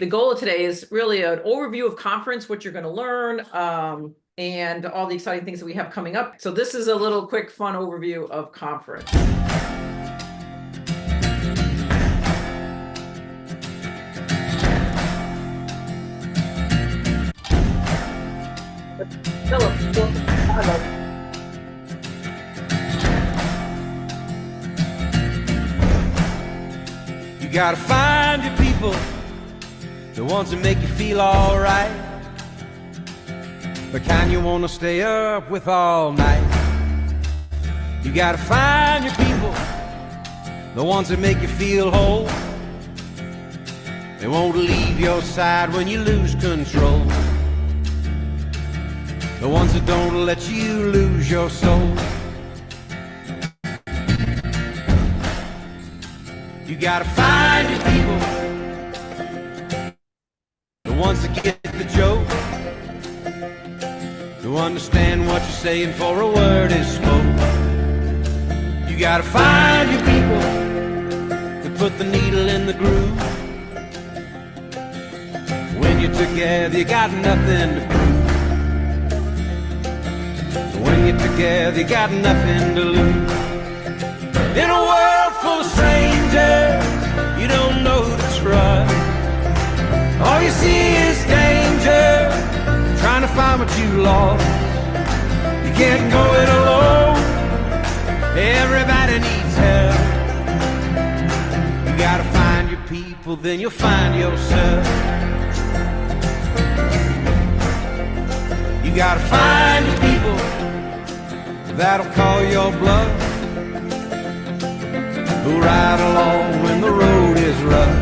the goal of today is really an overview of conference, what you're going to learn, and all the exciting things that we have coming up. So this is a little quick, fun overview of conference. You gotta find your people, the ones that make you feel alright, the kind you wanna stay up with all night. You gotta find your people, the ones that make you feel whole. They won't leave your side when you lose control. The ones that don't let you lose your soul. You gotta find your people, the ones that get the joke, who understand what you're saying before a word is spoke. You gotta find your people that put the needle in the groove. When you're together, you got nothing to prove. When you're together, you got nothing to lose. In a world full of strangers, you don't know who to trust. All you see is danger, trying to find what you lost. You can't go it alone, everybody needs help. You gotta find your people, then you'll find yourself. You gotta find your people that'll call your bluff, who ride along when the road is rough.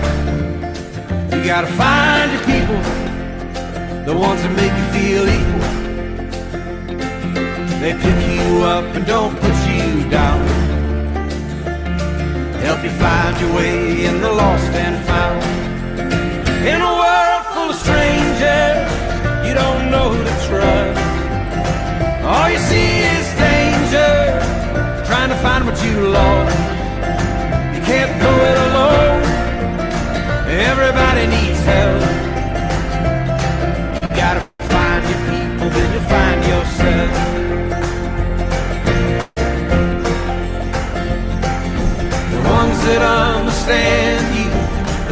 You gotta find your people, the ones that make you feel equal. They pick you up and don't put you down, help you find your way in the lost and found. In a world full of strangers, you don't know who to trust. All you see is danger, trying to find what you lost. You can't go it alone, everybody needs help. You gotta find your people, then you'll find yourself. The ones that understand you,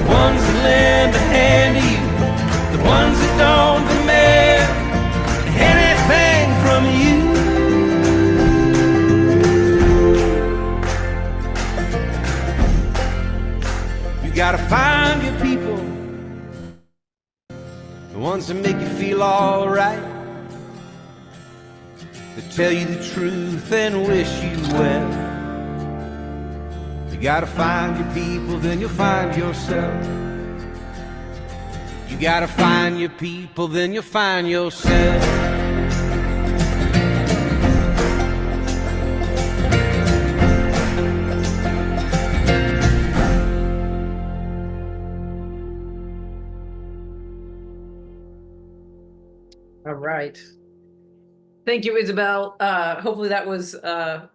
the ones that lend a hand to you, the ones that don't demand anything from you. You gotta find your people, the ones that make you feel alright, that tell you the truth and wish you well. You gotta find your people, then you'll find yourself. You gotta find your people, then you'll find yourself. All right. Thank you, Isabel. Hopefully that was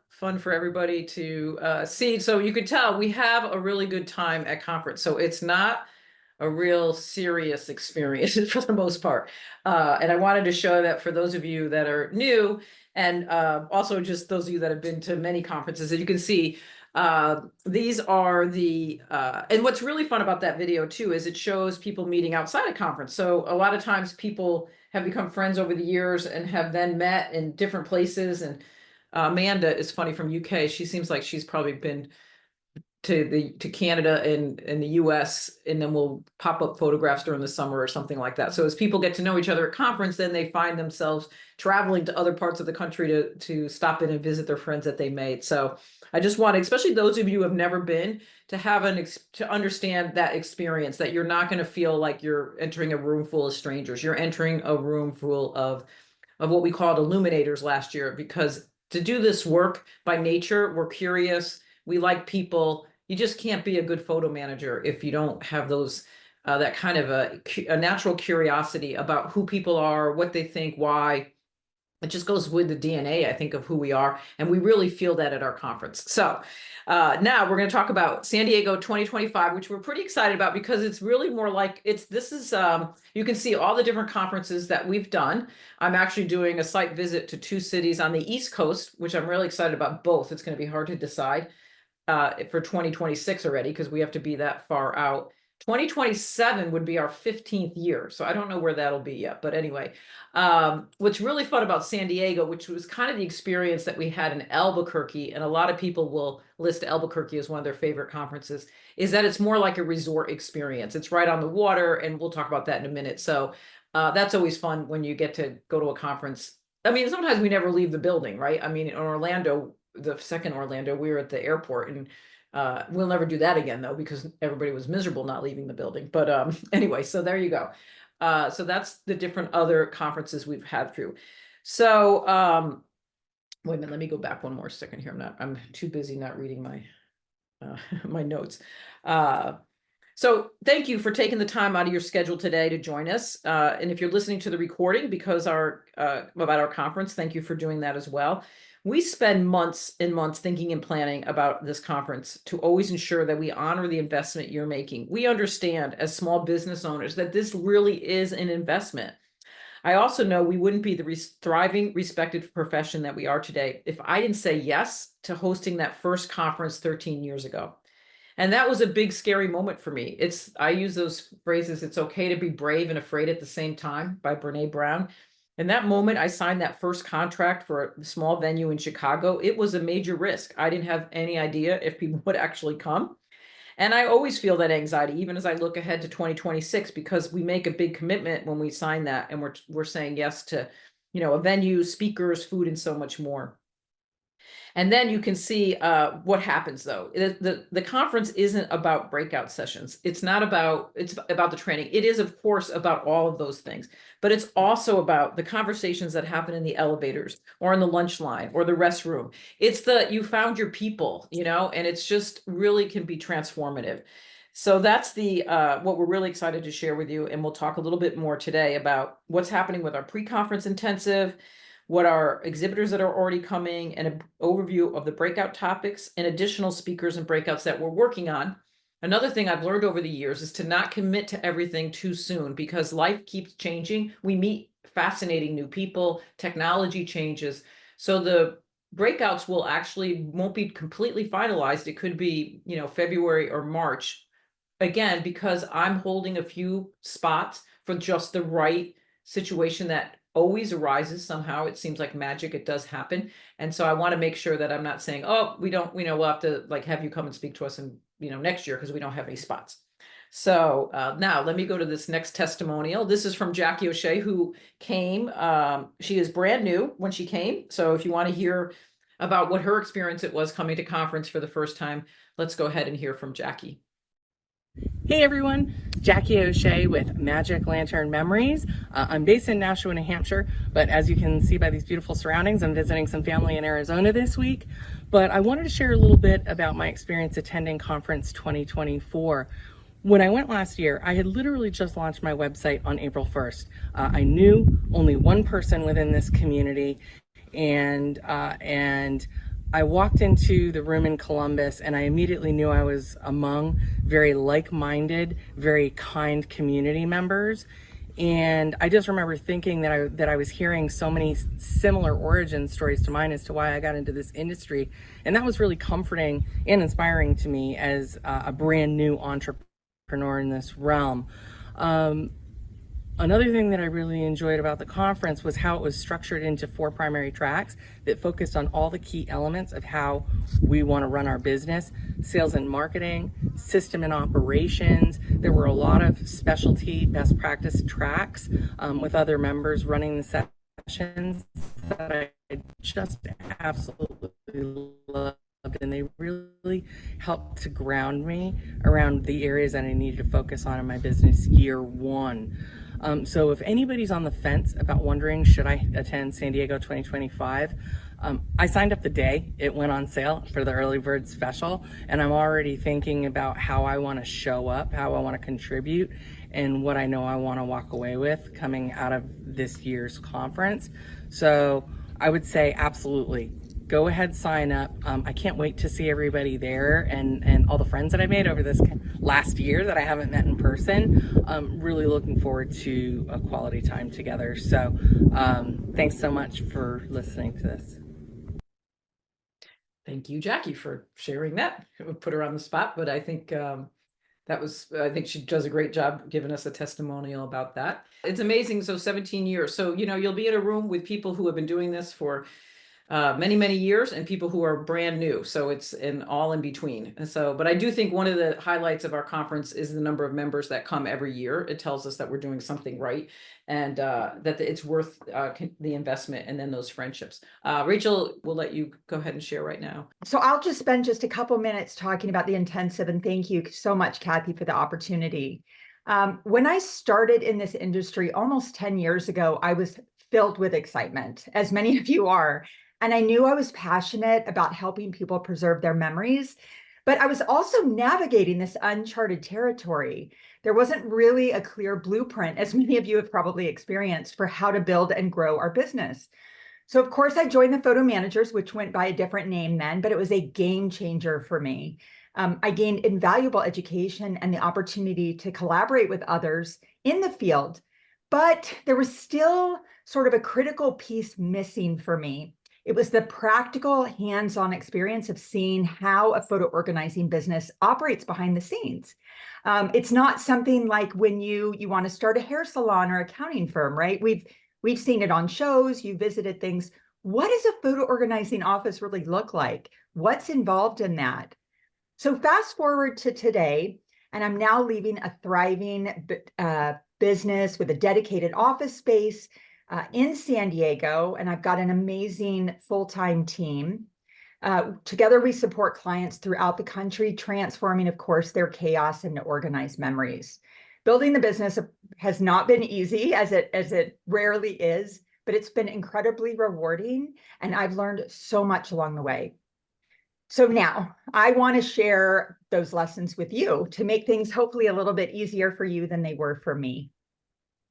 fun for everybody to see. So you could tell we have a really good time at conference. So it's not a real serious experience for the most part. And I wanted to show that for those of you that are new, and also just those of you that have been to many conferences, as you can see, these are the, and what's really fun about that video too, is it shows people meeting outside of conference. So a lot of times people have become friends over the years and have then met in different places. And Amanda is funny from UK. She seems like she's probably been to Canada and the US, and then we'll pop up photographs during the summer or something like that. So as people get to know each other at conference, then they find themselves traveling to other parts of the country to stop in and visit their friends that they made. So I just want, especially those of you who have never been, to have to understand that experience, that you're not going to feel like you're entering a room full of strangers. You're entering a room full of what we called illuminators last year, because to do this work by nature, we're curious, we like people. You just can't be a good photo manager if you don't have those that kind of a natural curiosity about who people are, what they think, why, It just goes with the DNA, I think, of who we are. And we really feel that at our conference. So now we're going to talk about San Diego 2025, which we're pretty excited about because it's really more like you can see all the different conferences that we've done. I'm actually doing a site visit to 2 cities on the East Coast, which I'm really excited about both. It's going to be hard to decide for 2026 already because we have to be that far out. 2027 would be our 15th year. So I don't know where that'll be yet. But anyway, what's really fun about San Diego, which was kind of the experience that we had in Albuquerque, and a lot of people will list Albuquerque as one of their favorite conferences, is that it's more like a resort experience. It's right on the water, and we'll talk about that in a minute. So that's always fun when you get to go to a conference. I mean, sometimes we never leave the building, right? I mean, in Orlando, the second Orlando, we were at the airport, and we'll never do that again though, because everybody was miserable not leaving the building. But anyway, so there you go. So that's the different other conferences we've had through. So wait a minute, let me go back one more second here. I'm too busy not reading my my notes. So thank you for taking the time out of your schedule today to join us. And if you're listening to the recording because about our conference, thank you for doing that as well. We spend months and months thinking and planning about this conference to always ensure that we honor the investment you're making. We understand as small business owners that this really is an investment. I also know we wouldn't be the thriving, respected profession that we are today if I didn't say yes to hosting that first conference 13 years ago. And that was a big, scary moment for me. I use those phrases, it's okay to be brave and afraid at the same time, by Brene Brown. In that moment, I signed that first contract for a small venue in Chicago. It was a major risk. I didn't have any idea if people would actually come. And I always feel that anxiety, even as I look ahead to 2026, because we make a big commitment when we sign that, and we're saying yes to, a venue, speakers, food, and so much more. And then you can see what happens though. The conference isn't about breakout sessions. It's about the training. It is, of course, about all of those things, but it's also about the conversations that happen in the elevators or in the lunch line or the restroom. It's you found your people, and it's just really can be transformative. So that's what we're really excited to share with you. And we'll talk a little bit more today about what's happening with our pre-conference intensive, what are exhibitors that are already coming, and an overview of the breakout topics and additional speakers and breakouts that we're working on. Another thing I've learned over the years is to not commit to everything too soon because life keeps changing. We meet fascinating new people, technology changes. So the breakouts won't be completely finalized. It could be, February or March. Again, because I'm holding a few spots for just the right situation that always arises somehow. It seems like magic. It does happen. And so I want to make sure that I'm not saying, oh, we'll have to have you come and speak to us in, next year because we don't have any spots. So now let me go to this next testimonial. This is from Jackie O'Shea, who came. She is brand new when she came. So if you want to hear about what her experience it was coming to conference for the first time, let's go ahead and hear from Jackie. Hey everyone, Jackie O'Shea with Magic Lantern Memories. I'm based in Nashua, New Hampshire, but as you can see by these beautiful surroundings, I'm visiting some family in Arizona this week. But I wanted to share a little bit about my experience attending Conference 2024. When I went last year, I had literally just launched my website on April 1st. I knew only one person within this community, and I walked into the room in Columbus and I immediately knew I was among very like-minded, very kind community members. And I just remember thinking that I was hearing so many similar origin stories to mine as to why I got into this industry. And that was really comforting and inspiring to me as a brand new entrepreneur in this realm. Another thing that I really enjoyed about the conference was how it was structured into 4 primary tracks that focused on all the key elements of how we want to run our business: sales and marketing, system and operations. There were a lot of specialty best practice tracks with other members running the sessions that I just absolutely loved. And they really helped to ground me around the areas that I needed to focus on in my business year one. So if anybody's on the fence about wondering, should I attend San Diego 2025? I signed up the day it went on sale for the early bird special, and I'm already thinking about how I want to show up, how I want to contribute. and what I know I want to walk away with coming out of this year's conference. So I would say absolutely go ahead, sign up. I can't wait to see everybody there and all the friends that I made over this last year that I haven't met in person. Really looking forward to a quality time together. So thanks so much for listening to this. Thank you, Jackie, for sharing that. It would put her on the spot, but I think I think she does a great job giving us a testimonial about that. It's amazing. So 17 years. So, you'll be in a room with people who have been doing this for many, many years and people who are brand new. So it's all in between. And so, but I do think one of the highlights of our conference is the number of members that come every year. It tells us that we're doing something right and that it's worth the investment and then those friendships. Rachel, we'll let you go ahead and share right now. So I'll just spend just a couple minutes talking about the intensive, and thank you so much, Kathy, for the opportunity. When I started in this industry almost 10 years ago, I was filled with excitement, as many of you are. And I knew I was passionate about helping people preserve their memories, but I was also navigating this uncharted territory. There wasn't really a clear blueprint, as many of you have probably experienced, for how to build and grow our business. So of course I joined the Photo Managers, which went by a different name then, but it was a game changer for me. I gained invaluable education and the opportunity to collaborate with others in the field, but there was still sort of a critical piece missing for me. It was the practical hands-on experience of seeing how a photo organizing business operates behind the scenes. It's not something like when you want to start a hair salon or accounting firm, right? We've seen it on shows, you visited things. What does a photo organizing office really look like? What's involved in that? So fast forward to today, and I'm now leaving a thriving business with a dedicated office space in San Diego, and I've got an amazing full-time team. Together, we support clients throughout the country, transforming, of course, their chaos into organized memories. Building the business has not been easy, as it rarely is, but it's been incredibly rewarding, and I've learned so much along the way. So now I want to share those lessons with you to make things hopefully a little bit easier for you than they were for me.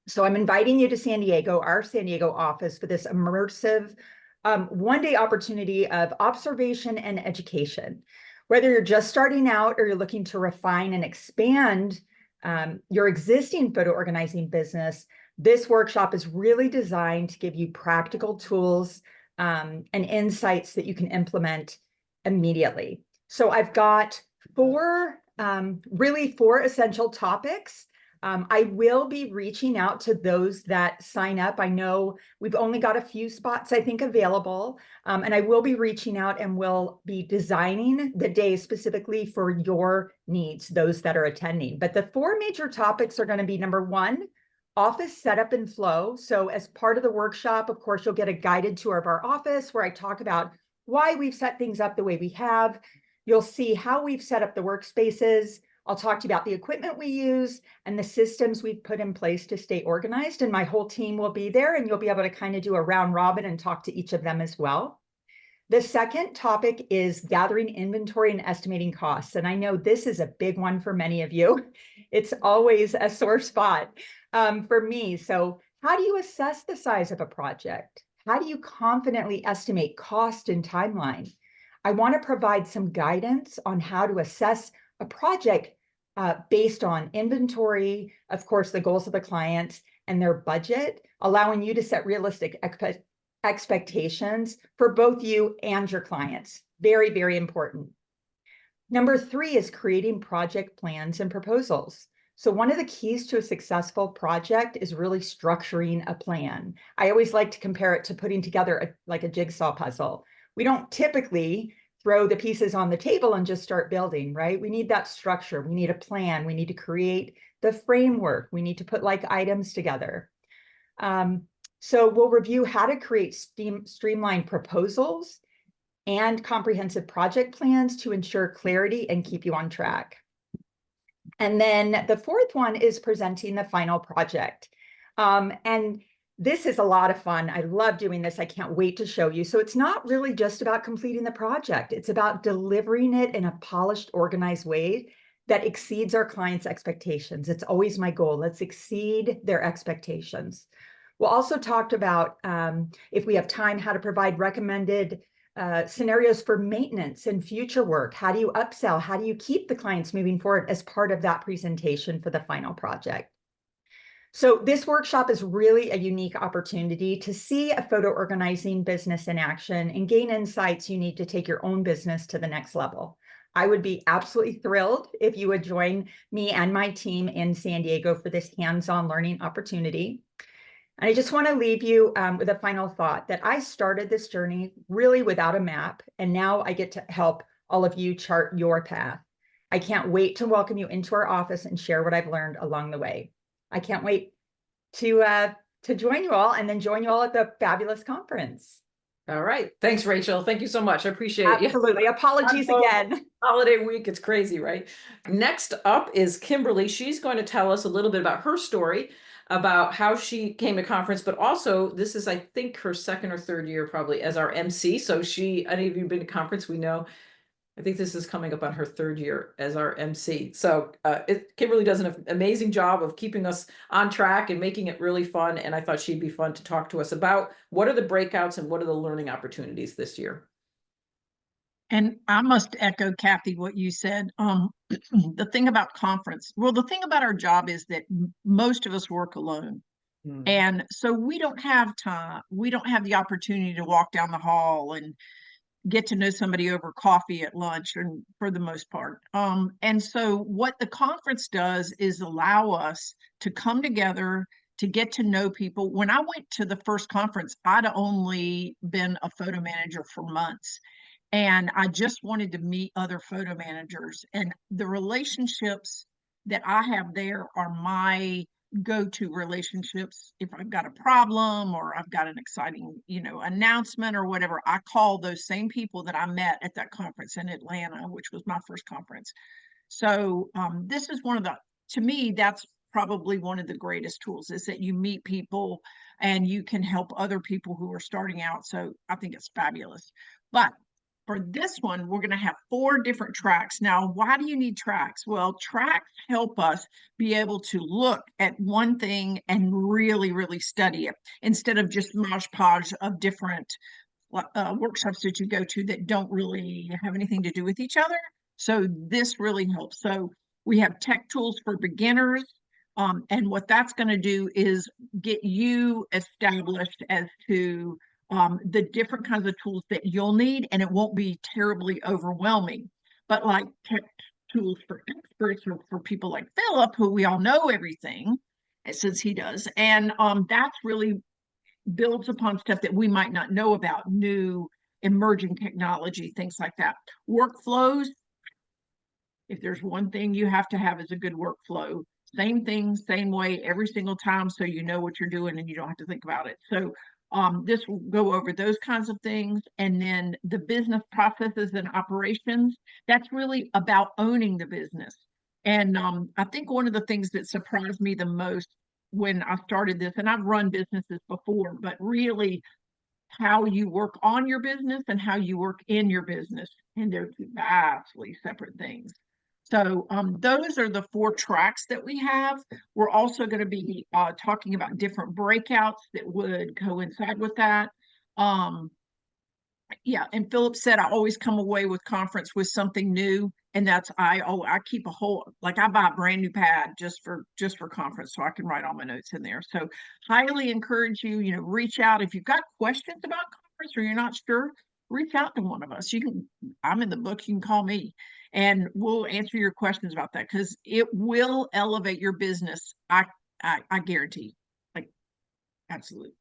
So I'm inviting you to San Diego, our San Diego office, for this immersive one-day opportunity of observation and education. Whether you're just starting out or you're looking to refine and expand your existing photo organizing business, this workshop is really designed to give you practical tools and insights that you can implement immediately. So I've got four essential topics. I will be reaching out to those that sign up. I know we've only got a few spots, I think, available, and I will be reaching out and will be designing the day specifically for your needs, those that are attending. But the four major topics are going to be, number one, office setup and flow. So as part of the workshop, of course, you'll get a guided tour of our office where I talk about why we've set things up the way we have. You'll see how we've set up the workspaces. I'll talk to you about the equipment we use and the systems we've put in place to stay organized. And my whole team will be there, and you'll be able to kind of do a round robin and talk to each of them as well. The second topic is gathering inventory and estimating costs. And I know this is a big one for many of you. It's always a sore spot for me. So how do you assess the size of a project? How do you confidently estimate cost and timeline? I want to provide some guidance on how to assess a project based on inventory, of course, the goals of the client and their budget, allowing you to set realistic expectations for both you and your clients. Very, very important. Number three is creating project plans and proposals. So one of the keys to a successful project is really structuring a plan. I always like to compare it to putting together like a jigsaw puzzle. We don't typically throw the pieces on the table and just start building, right? We need that structure. We need a plan. We need to create the framework. We need to put like items together. So we'll review how to create streamlined proposals and comprehensive project plans to ensure clarity and keep you on track. And then the fourth one is presenting the final project. And this is a lot of fun. I love doing this. I can't wait to show you. So it's not really just about completing the project. It's about delivering it in a polished, organized way that exceeds our clients' expectations. It's always my goal. Let's exceed their expectations. We'll also talk about, if we have time, how to provide recommended scenarios for maintenance and future work. How do you upsell? How do you keep the clients moving forward as part of that presentation for the final project? So this workshop is really a unique opportunity to see a photo organizing business in action and gain insights you need to take your own business to the next level. I would be absolutely thrilled if you would join me and my team in San Diego for this hands-on learning opportunity. And I just want to leave you with a final thought that I started this journey really without a map, and now I get to help all of you chart your path. I can't wait to welcome you into our office and share what I've learned along the way. I can't wait to join you all and then join you all at the fabulous conference. All right. Thanks, Rachel. Thank you so much. I appreciate it. Absolutely. Apologies again. Holiday week. It's crazy, right? Next up is Kimberly. She's going to tell us a little bit about her story, about how she came to conference, but also this is, I think, her second or third year probably as our MC. So any of you been to conference, we know, I think this is coming up on her third year as our MC. So Kimberly does an amazing job of keeping us on track and making it really fun. And I thought she'd be fun to talk to us about what are the breakouts and what are the learning opportunities this year. And I must echo, Kathy, what you said. The thing about conference, well, the thing about our job is that most of us work alone. And so we don't have time. We don't have the opportunity to walk down the hall and get to know somebody over coffee at lunch, and for the most part. And so what the conference does is allow us to come together, to get to know people. When I went to the first conference, I'd only been a photo manager for months, and I just wanted to meet other photo managers. And the relationships that I have there are my go-to relationships. If I've got a problem or I've got an exciting, announcement or whatever, I call those same people that I met at that conference in Atlanta, which was my first conference. So this is to me, that's probably one of the greatest tools, is that you meet people and you can help other people who are starting out. So I think it's fabulous. But for this one, we're going to have 4 different tracks. Now, why do you need tracks? Well, tracks help us be able to look at one thing and really, really study it, instead of just mosh podge of different workshops that you go to that don't really have anything to do with each other. So this really helps. So we have tech tools for beginners. And what that's going to do is get you established as to the different kinds of tools that you'll need, and it won't be terribly overwhelming. But like tech tools for experts, or for people like Philip, who we all know everything, since he does. And that's really builds upon stuff that we might not know about, new emerging technology, things like that. Workflows, if there's one thing you have to have, is a good workflow. Same thing, same way every single time, so you know what you're doing and you don't have to think about it. So this will go over those kinds of things. And then the business processes and operations, that's really about owning the business. And I think one of the things that surprised me the most when I started this, and I've run businesses before, but really how you work on your business and how you work in your business, and they're two vastly separate things. So those are the 4 tracks that we have. We're also going to be talking about different breakouts that would coincide with that. Yeah, and Philip said I always come away with conference with something new, and that's I keep I buy a brand new pad just for conference, so I can write all my notes in there. So highly encourage you, reach out if you've got questions about conference or you're not sure. Reach out to one of us. I'm in the book. You can call me, and we'll answer your questions about that, because it will elevate your business. I guarantee, absolutely.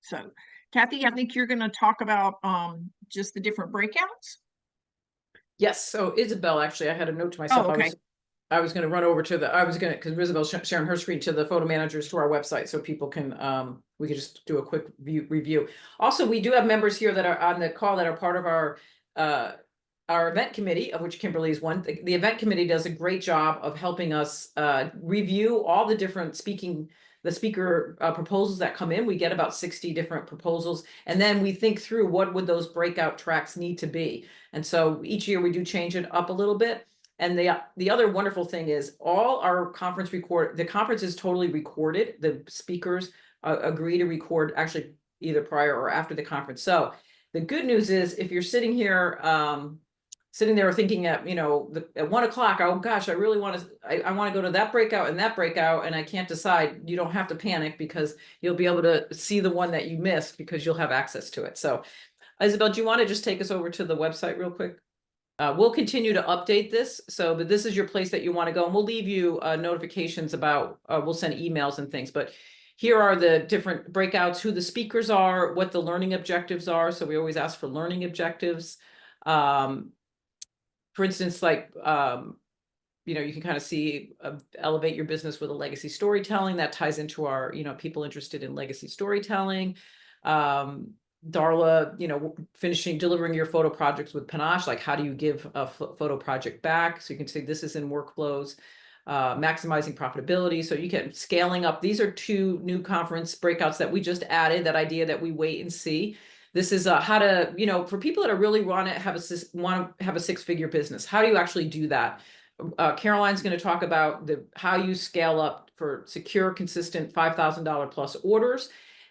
So, Kathy, I think you're going to talk about just the different breakouts. Yes. So Isabel, actually, I had a note to myself. Oh, okay. I was going to run over to because Isabel's sharing her screen to the photo managers to our website, so people can, we could just do a quick review. Also, we do have members here that are on the call that are part of our event committee, of which Kimberly is one. The event committee does a great job of helping us review all the different speaker proposals that come in. We get about 60 different proposals, and then we think through what would those breakout tracks need to be. And so each year we do change it up a little bit. And the other wonderful thing is all our the conference is totally recorded. The speakers agree to record actually either prior or after the conference. So the good news is if you're sitting here, sitting there thinking at, at 1 o'clock, oh gosh, I really want to, I want to go to that breakout and that breakout, and I can't decide. You don't have to panic because you'll be able to see the one that you missed because you'll have access to it. So Isabel, do you want to just take us over to the website real quick? We'll continue to update this, but this is your place that you want to go, and we'll leave you notifications about, we'll send emails and things, but here are the different breakouts, who the speakers are, what the learning objectives are. So we always ask for learning objectives. For instance, like, you can kind of see elevate your business with a legacy storytelling that ties into our, people interested in legacy storytelling. Darla, delivering your photo projects with panache, like how do you give a photo project back? So you can see this is in workflows, maximizing profitability. So you can scaling up. These are 2 new conference breakouts that we just added, that idea that we wait and see. This is how to, for people that are really want to have a 6-figure business, how do you actually do that? Caroline's going to talk about how you scale up for secure, consistent $5,000 plus orders,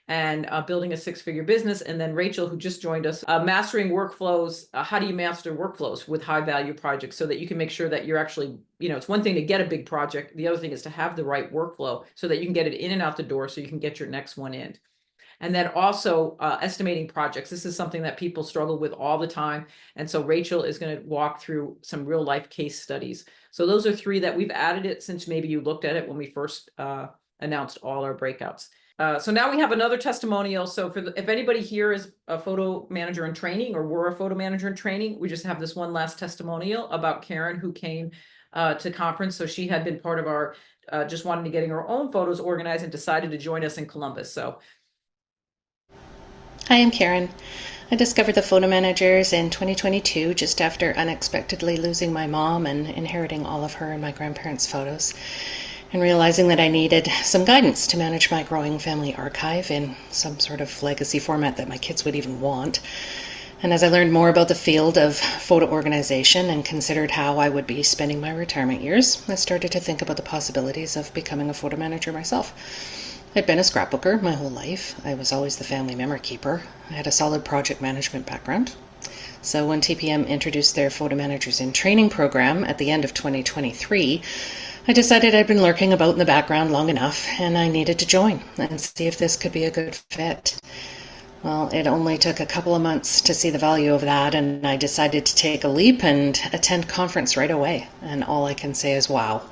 and building a 6-figure business. And then Rachel, who just joined us, mastering workflows. How do you master workflows with high value projects so that you can make sure that you're actually, it's one thing to get a big project. The other thing is to have the right workflow so that you can get it in and out the door so you can get your next one in. And then also estimating projects. This is something that people struggle with all the time. And so Rachel is going to walk through some real life case studies. So those are 3 that we've added it since maybe you looked at it when we first announced all our breakouts. So now we have another testimonial. So if anybody here is a photo manager in training or were a photo manager in training, we just have this one last testimonial about Karen, who came to conference. So she had been part of our just wanting to getting her own photos organized and decided to join us in Columbus. So hi, I'm Karen. I discovered the photo managers in 2022, just after unexpectedly losing my mom and inheriting all of her and my grandparents' photos, and realizing that I needed some guidance to manage my growing family archive in some sort of legacy format that my kids would even want. And as I learned more about the field of photo organization and considered how I would be spending my retirement years, I started to think about the possibilities of becoming a photo manager myself. I'd been a scrapbooker my whole life. I was always the family memory keeper. I had a solid project management background. So when TPM introduced their Photo Managers in Training program at the end of 2023, I decided I'd been lurking about in the background long enough, and I needed to join and see if this could be a good fit. Well, it only took a couple of months to see the value of that, and I decided to take a leap and attend conference right away. And all I can say is, wow,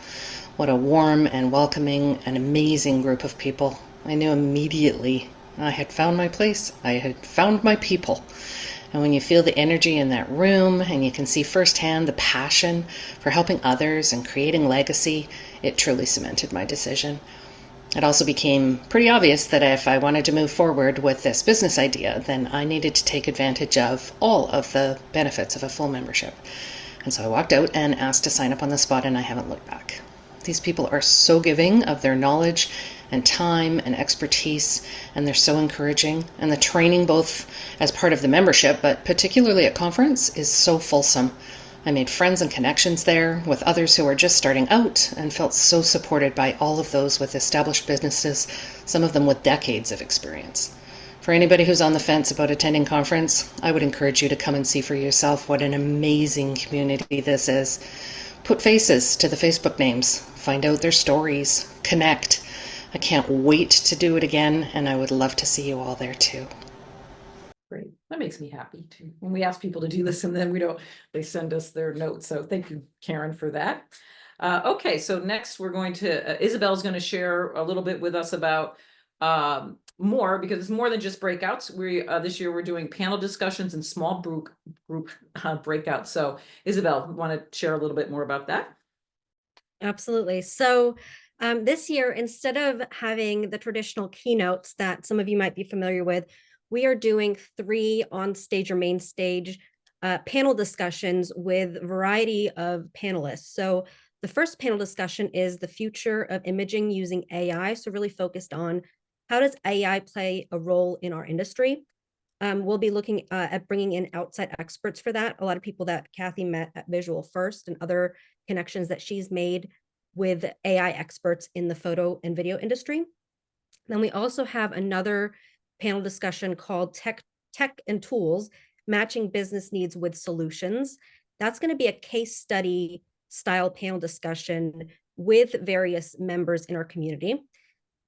what a warm and welcoming and amazing group of people. I knew immediately I had found my place. I had found my people. And when you feel the energy in that room and you can see firsthand the passion for helping others and creating legacy, it truly cemented my decision. It also became pretty obvious that if I wanted to move forward with this business idea, then I needed to take advantage of all of the benefits of a full membership. And so I walked out and asked to sign up on the spot, and I haven't looked back. These people are so giving of their knowledge and time and expertise, and they're so encouraging. And the training, both as part of the membership, but particularly at conference, is so fulsome. I made friends and connections there with others who are just starting out, and felt so supported by all of those with established businesses, some of them with decades of experience. For anybody who's on the fence about attending conference, I would encourage you to come and see for yourself what an amazing community this is. Put faces to the Facebook names, find out their stories, connect. I can't wait to do it again, and I would love to see you all there too. great. That makes me happy too. When we ask people to do this and then they send us their notes. So thank you, Karen, for that. Okay, so next we're going to, Isabel's going to share a little bit with us about more, because it's more than just breakouts. This year we're doing panel discussions and small group breakouts. So Isabel, want to share a little bit more about that? Absolutely. So this year, instead of having the traditional keynotes that some of you might be familiar with, we are doing 3 on stage or main stage panel discussions with a variety of panelists. So the first panel discussion is the future of imaging using AI. So really focused on how does AI play a role in our industry? We'll be looking at bringing in outside experts for that. A lot of people that Kathy met at Visual First and other connections that she's made with AI experts in the photo and video industry. Then we also have another panel discussion called Tech and Tools, Matching Business Needs with Solutions. That's going to be a case study style panel discussion with various members in our community.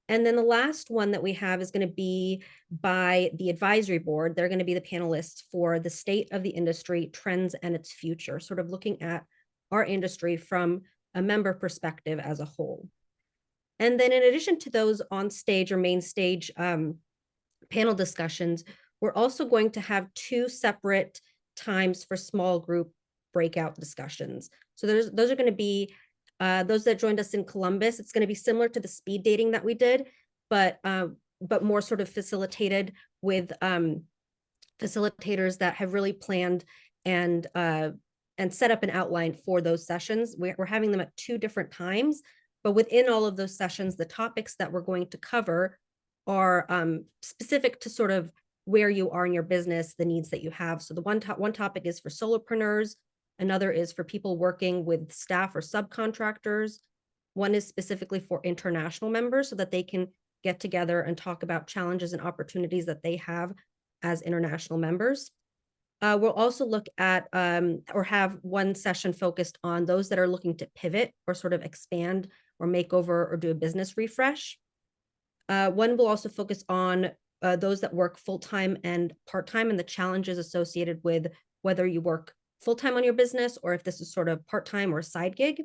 And then the last one that we have is going to be by the advisory board. They're going to be the panelists for the state of the industry, trends, and its future, sort of looking at our industry from a member perspective as a whole. And then in addition to those on stage or main stage panel discussions, we're also going to have 2 separate times for small group breakout discussions. So those are going to be those that joined us in Columbus. It's going to be similar to the speed dating that we did, but more sort of facilitated with facilitators that have really planned and set up an outline for those sessions. We're having them at 2 different times, but within all of those sessions, the topics that we're going to cover are specific to sort of where you are in your business, the needs that you have. So the one topic is for solopreneurs. Another is for people working with staff or subcontractors. One is specifically for international members so that they can get together and talk about challenges and opportunities that they have as international members. We'll also look at or have one session focused on those that are looking to pivot or sort of expand or make over or do a business refresh. One will also focus on those that work full-time and part-time and the challenges associated with whether you work full-time on your business or if this is sort of part-time or side gig.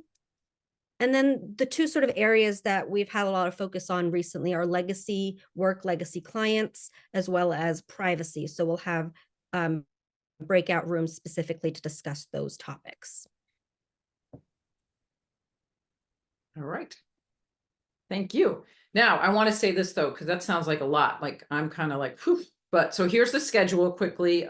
And then the 2 sort of areas that we've had a lot of focus on recently are legacy work, legacy clients, as well as privacy. So we'll have breakout rooms specifically to discuss those topics. All right. Thank you. Now, I want to say this, though, because that sounds like a lot. Like, I'm kind of like, whew. But so here's the schedule quickly.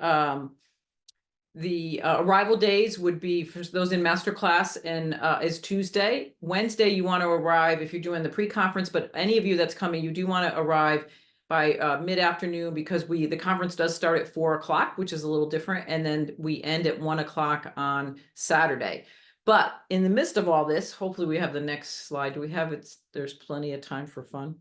The arrival days would be for those in masterclass and is Tuesday. Wednesday, you want to arrive if you're doing the pre-conference, but any of you that's coming, you do want to arrive by mid-afternoon because the conference does start at 4 o'clock, which is a little different. And then we end at 1 o'clock on Saturday. But in the midst of all this, hopefully we have the next slide. Do we have it? There's plenty of time for fun,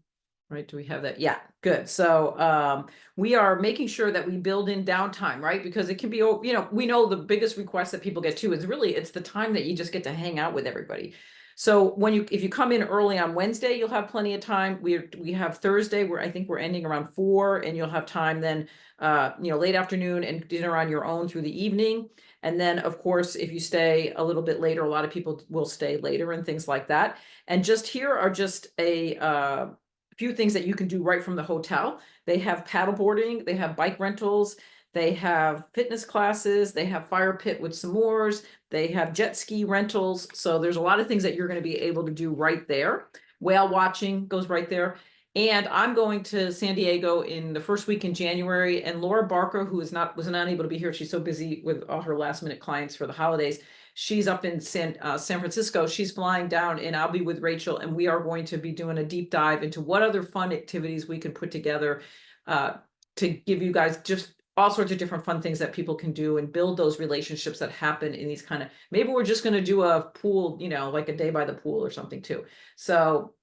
right? Do we have that? Yeah, good. So we are making sure that we build in downtime, right? Because it can be, we know the biggest request that people get too is really, it's the time that you just get to hang out with everybody. So if you come in early on Wednesday, you'll have plenty of time. We have Thursday where I think we're ending around 4 and you'll have time then, late afternoon and dinner on your own through the evening. And then, of course, if you stay a little bit later, a lot of people will stay later and things like that. And just here are just a few things that you can do right from the hotel. They have paddleboarding, they have bike rentals, they have fitness classes, they have fire pit with s'mores, they have jet ski rentals. So there's a lot of things that you're going to be able to do right there. Whale watching goes right there. And I'm going to San Diego in the first week in January. And Laura Barker, who was not able to be here, she's so busy with all her last minute clients for the holidays. She's up in San Francisco. She's flying down and I'll be with Rachel. And we are going to be doing a deep dive into what other fun activities we can put together to give you guys just all sorts of different fun things that people can do and build those relationships that happen in these kind of, maybe we're just going to do a pool, like a day by the pool or something too. So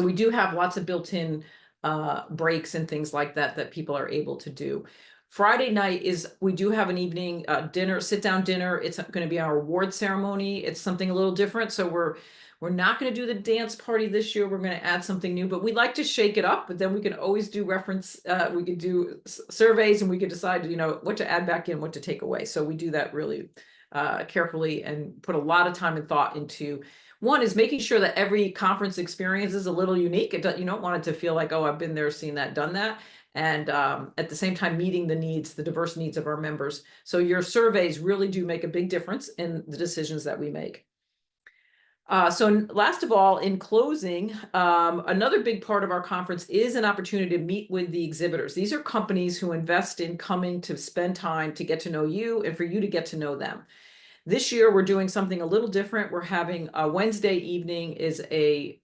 we do have lots of built-in breaks and things like that people are able to do. Friday night we do have an evening dinner, sit-down dinner. It's going to be our award ceremony. It's something a little different. So we're not going to do the dance party this year. We're going to add something new, but we like to shake it up. But then we can always do reference. We could do surveys and we could decide, what to add back in, what to take away. So we do that really carefully and put a lot of time and thought into. One is making sure that every conference experience is a little unique. You don't want it to feel like, oh, I've been there, seen that, done that. And at the same time, meeting the diverse needs of our members. So your surveys really do make a big difference in the decisions that we make. So last of all, in closing, another big part of our conference is an opportunity to meet with the exhibitors. These are companies who invest in coming to spend time to get to know you and for you to get to know them. This year, we're doing something a little different. We're having a Wednesday evening is a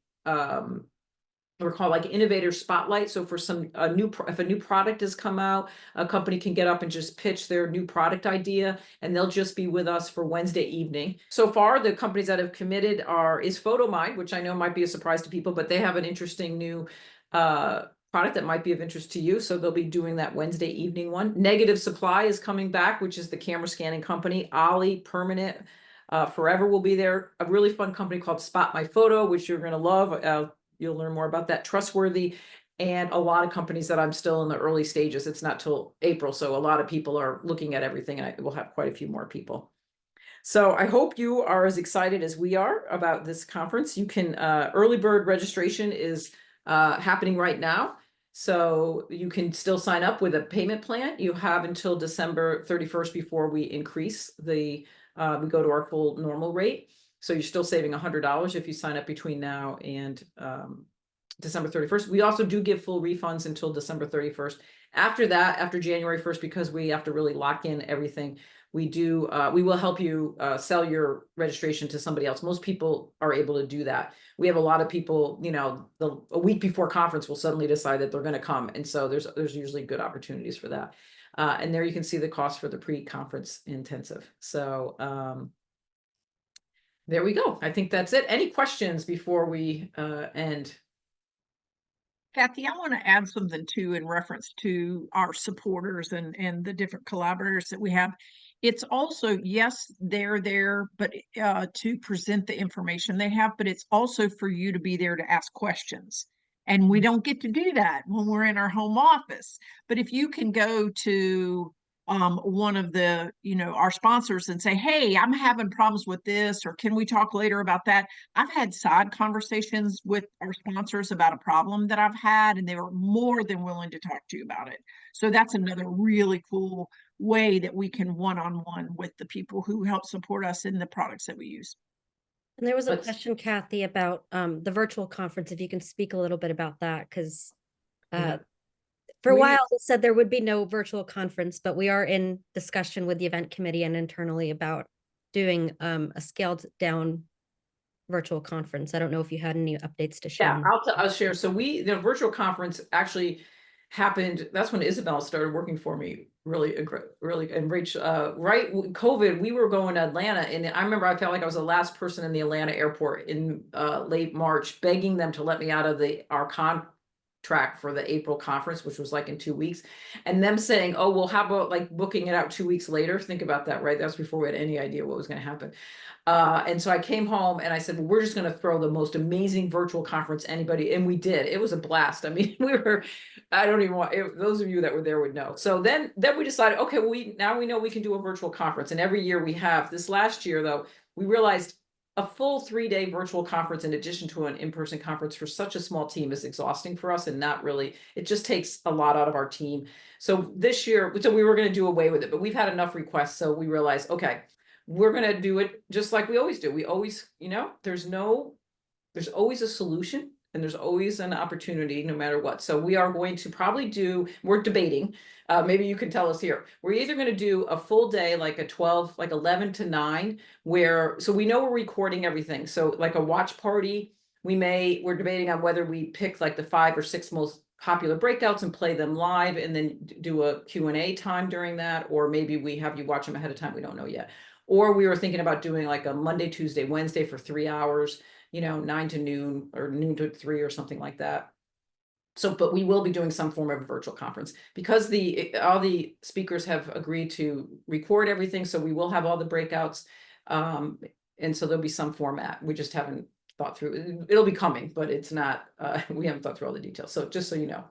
we're called like innovator spotlight. So for some if a new product has come out, a company can get up and just pitch their new product idea, and they'll just be with us for Wednesday evening. So far, the companies that have committed is PhotoMind, which I know might be a surprise to people, but they have an interesting new product that might be of interest to you. So they'll be doing that Wednesday evening one. Negative Supply is coming back, which is the camera scanning company. Ollie Permanent Forever will be there. A really fun company called Spot My Photo, which you're going to love. You'll learn more about that. Trustworthy, and a lot of companies that I'm still in the early stages. It's not till April, so a lot of people are looking at everything, and I will have quite a few more people. So I hope you are as excited as we are about this conference. You can early bird registration is happening right now. So you can still sign up with a payment plan. You have until December 31st before we increase we go to our full normal rate. So you're still saving $100 if you sign up between now and December 31st. We also do give full refunds until December 31st. After that, after January 1st, because we have to really lock in everything, we will help you sell your registration to somebody else. Most people are able to do that. We have a lot of people, a week before conference will suddenly decide that they're going to come. And so there's usually good opportunities for that. And there you can see the cost for the pre-conference intensive. So there we go. I think that's it. Any questions before we end? Kathy, I want to add something too in reference to our supporters and the different collaborators that we have. It's also, yes, they're there, but to present the information they have, but it's also for you to be there to ask questions. And we don't get to do that when we're in our home office. But if you can go to one of the, our sponsors and say, hey, I'm having problems with this, or can we talk later about that? I've had side conversations with our sponsors about a problem that I've had, and they were more than willing to talk to you about it. So that's another really cool way that we can one-on-one with the people who help support us in the products that we use. And there was a question, Kathy, about the virtual conference, if you can speak a little bit about that, because for a while it said there would be no virtual conference, but we are in discussion with the event committee and internally about doing a scaled down virtual conference. I don't know if you had any updates to share. Yeah, I'll share. So the virtual conference actually happened. That's when Isabel started working for me. Really, and Rach, right, COVID, we were going to Atlanta, and I remember I felt like I was the last person in the Atlanta airport in late March, begging them to let me out of our contract for the April conference, which was like in 2 weeks, and them saying, oh, well, how about like booking it out 2 weeks later? Think about that, right? That's before we had any idea what was going to happen. And so I came home and I said, well, we're just going to throw the most amazing virtual conference anybody. And we did. It was a blast. I mean, I don't even want, those of you that were there would know. So then we decided, okay, now we know we can do a virtual conference. And every year we have. This last year, though, we realized a full 3-day virtual conference in addition to an in-person conference for such a small team is exhausting for us, and not really, it just takes a lot out of our team. So this year, we were going to do away with it, but we've had enough requests. So we realized, okay, we're going to do it just like we always do. We always, there's always a solution, and there's always an opportunity no matter what. So we are going to probably we're debating, maybe you can tell us here. We're either going to do a full day, like 11 to 9, so we know we're recording everything. So like a watch party, we're debating on whether we pick like the 5 or 6 most popular breakouts and play them live, and then do a Q&A time during that, or maybe we have you watch them ahead of time. We don't know yet. Or we were thinking about doing like a Monday, Tuesday, Wednesday for 3 hours, 9 to noon or noon to 3 or something like that. So, but we will be doing some form of a virtual conference because all the speakers have agreed to record everything. So we will have all the breakouts. And so there'll be some format. We just haven't thought through. It'll be coming, but it's not, we haven't thought through all the details. So just so you know.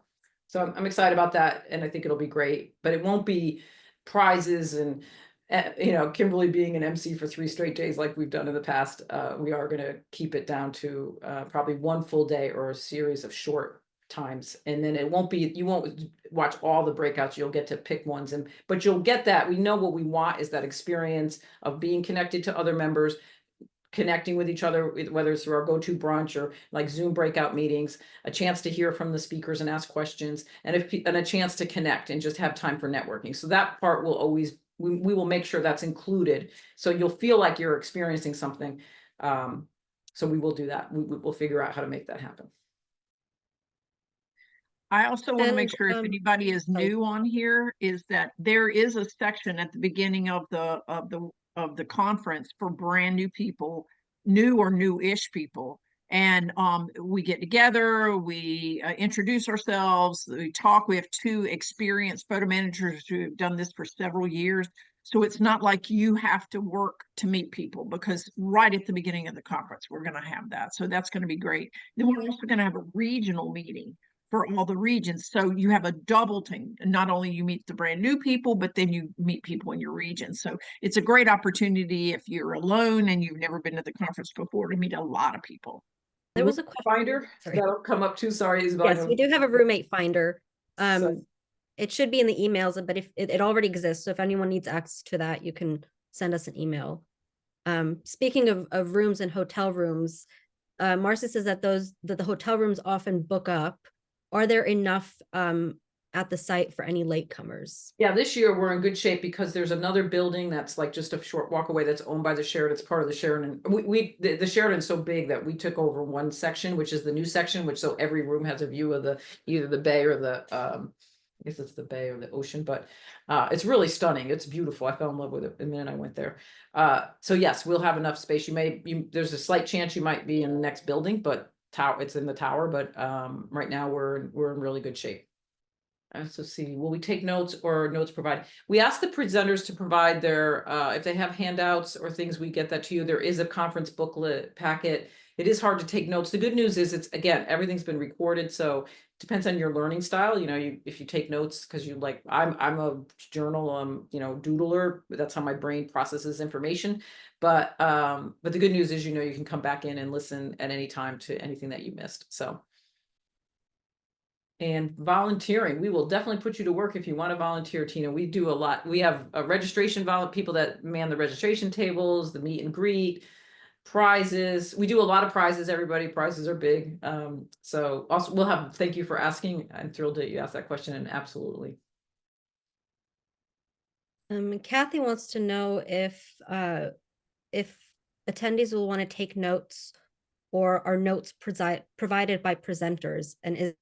So I'm excited about that. And I think it'll be great, but it won't be prizes and Kimberly being an MC for 3 straight days like we've done in the past. We are going to keep it down to probably 1 full day or a series of short times, and then you won't watch all the breakouts. You'll get to pick ones, but you'll get that. We know what we want is that experience of being connected to other members, connecting with each other, whether it's through our go-to brunch or like Zoom breakout meetings, a chance to hear from the speakers and ask questions, and a chance to connect and just have time for networking. So that part will always, we will make sure that's included. So you'll feel like you're experiencing something. So we will do that. We'll figure out how to make that happen. I also want to make And, sure if anybody is sorry. new on here, is that there is a section at the beginning of the conference for brand new people, new or new-ish people. And we get together, we introduce ourselves, we talk. We have 2 experienced photo managers who have done this for several years. So it's not like you have to work to meet people, because right at the beginning of the conference, we're going to have that. So that's going to be great. Then we're also going to have a regional meeting for all the regions. So you have a double thing. Not only you meet the brand new people, but then you meet people in your region. So it's a great opportunity if you're alone and you've never been to the conference before, to meet a lot of people. There was a question. Finder, Sorry. that'll come up too. Sorry, Isabel. Yes, we do have a roommate finder. So- It should be in the emails, but if it already exists, so if anyone needs access to that, you can send us an email. Speaking of rooms and hotel rooms, Marcy says that the hotel rooms often book up. Are there enough at the site for any latecomers? Yeah, this year we're in good shape because there's another building that's like just a short walk away that's owned by the Sheraton. It's part of the Sheraton. The Sheraton's so big that we took over one section, which is the new section, which so every room has a view of either the bay or the I guess it's the bay or the ocean, but it's really stunning. It's beautiful. I fell in love with it the minute I went there. So yes, we'll have enough space. There's a slight chance you might be in the next building, but it's in the tower. But right now we're in really good shape. So see, will we take notes or notes provided? We ask the presenters to provide their, if they have handouts or things, we get that to you. There is a conference booklet packet. It is hard to take notes. The good news is again, everything's been recorded. So it depends on your learning style. If you take notes, because I'm a journal, doodler, that's how my brain processes information. But the good news is, you can come back in and listen at any time to anything that you missed. So. And volunteering, we will definitely put you to work if you want to volunteer, Tina. We do a lot. We have a registration people that man the registration tables, the meet and greet, prizes. We do a lot of prizes, everybody. Prizes are big. So also thank you for asking. I'm thrilled that you asked that question, and absolutely. Kathy wants to know if attendees will want to take notes, or are notes provided by presenters, and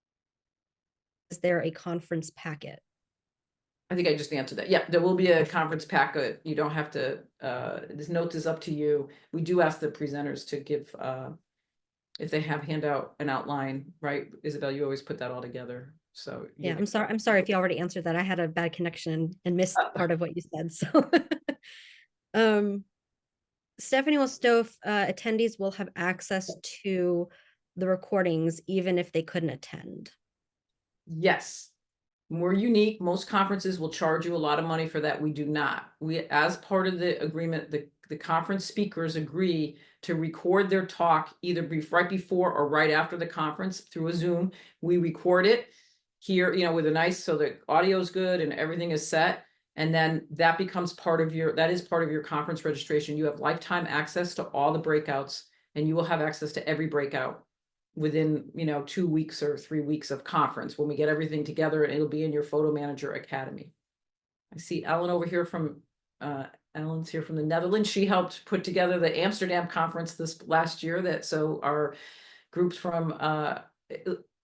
is there a conference packet? I think I just answered that. Yeah, there will be a conference packet. You don't have to, this notes is up to you. We do ask the presenters to give, if they have an outline, right? Isabel, you always put that all together. So yeah, I'm sorry if you already answered that. I had a bad connection and missed part of what you said. So Stephanie wants to know if attendees will have access to the recordings even if they couldn't attend. Yes. We're unique. Most conferences will charge you a lot of money for that. We do not. As part of the agreement, the conference speakers agree to record their talk either right before or right after the conference through a Zoom. We record it here, with so the audio is good and everything is set. And then that becomes part of your conference registration. You have lifetime access to all the breakouts, and you will have access to every breakout within 2 weeks or 3 weeks of conference when we get everything together, and it'll be in your Photo Manager Academy. I see Ellen over here Ellen's here from the Netherlands. She helped put together the Amsterdam conference this last year. So our groups from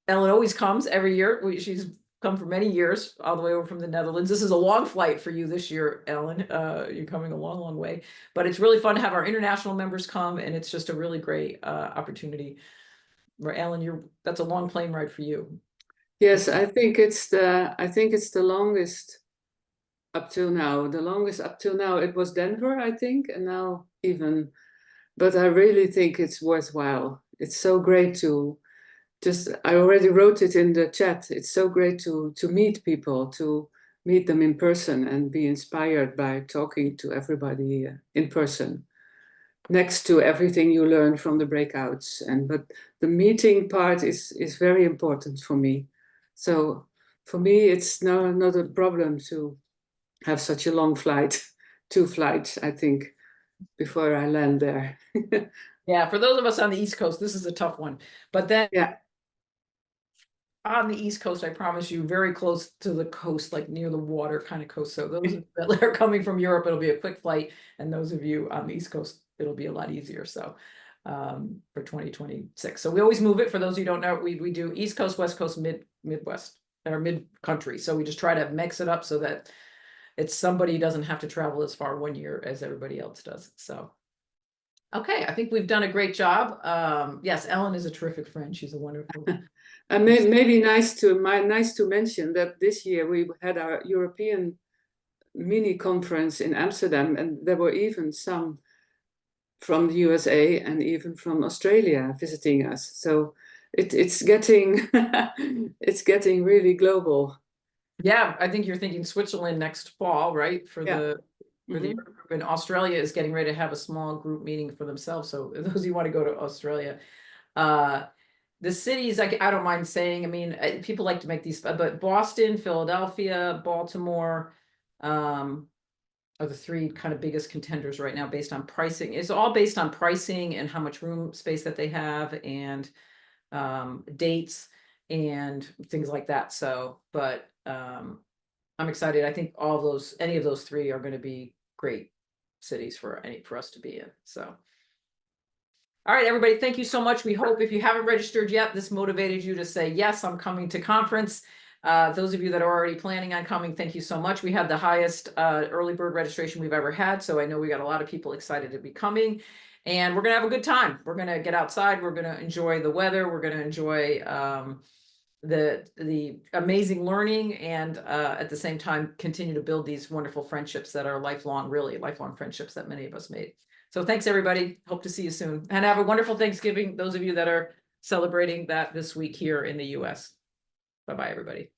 Ellen always comes every year. She's come for many years, all the way over from the Netherlands. This is a long flight for you this year, Ellen. You're coming a long, long way, but it's really fun to have our international members come, and it's just a really great opportunity. Right, Ellen, that's a long plane ride for you. Yes, I think it's the longest up till now. The longest up till now it was Denver, I think, and now even. But I really think it's worthwhile. It's so great to I already wrote it in the chat. It's so great to meet people, to meet them in person and be inspired by talking to everybody in person, next to everything you learn from the breakouts. But the meeting part is very important for me. So for me, it's not a problem to have such a long flight, 2 flights, I think, before I land there. Yeah, for those of us on the East Coast, this is a tough one. But then on the East Coast, I promise you, very close to the coast, like near the water kind of coast. So those that are coming from Europe, it'll be a quick flight. And those of you on the East Coast, it'll be a lot easier. So for 2026. So we always move it. For those who don't know, we do East Coast, West Coast, Midwest, or mid country. So we just try to mix it up so that it's somebody doesn't have to travel as far one year as everybody else does. So, okay, I think we've done a great job. Yes, Ellen is a terrific friend. She's a wonderful. And maybe nice to mention that this year we had our European mini conference in Amsterdam, and there were even some from the USA and even from Australia visiting us. So it's getting it's getting really global. Yeah, I think you're thinking Switzerland next fall, right? For the Mhm. group. And Australia is getting ready to have a small group meeting for themselves. So those who want to go to Australia, the cities, I don't mind saying, I mean, people like to make these, but Boston, Philadelphia, Baltimore, are the three kind of biggest contenders right now based on pricing. It's all based on pricing and how much room space that they have, and dates and things like that. So, but I'm excited. I think any of those three are going to be great cities for us to be in. So, all right, everybody, thank you so much. We hope if you haven't registered yet, this motivated you to say, yes, I'm coming to conference. Those of you that are already planning on coming, thank you so much. We had the highest early bird registration we've ever had. So I know we got a lot of people excited to be coming, and we're going to have a good time. We're going to get outside. We're going to enjoy the weather. We're going to enjoy the amazing learning, and at the same time continue to build these wonderful friendships that are lifelong friendships that many of us made. So thanks, everybody. Hope to see you soon, and have a wonderful Thanksgiving, those of you that are celebrating that this week here in the US. Bye-bye, everybody.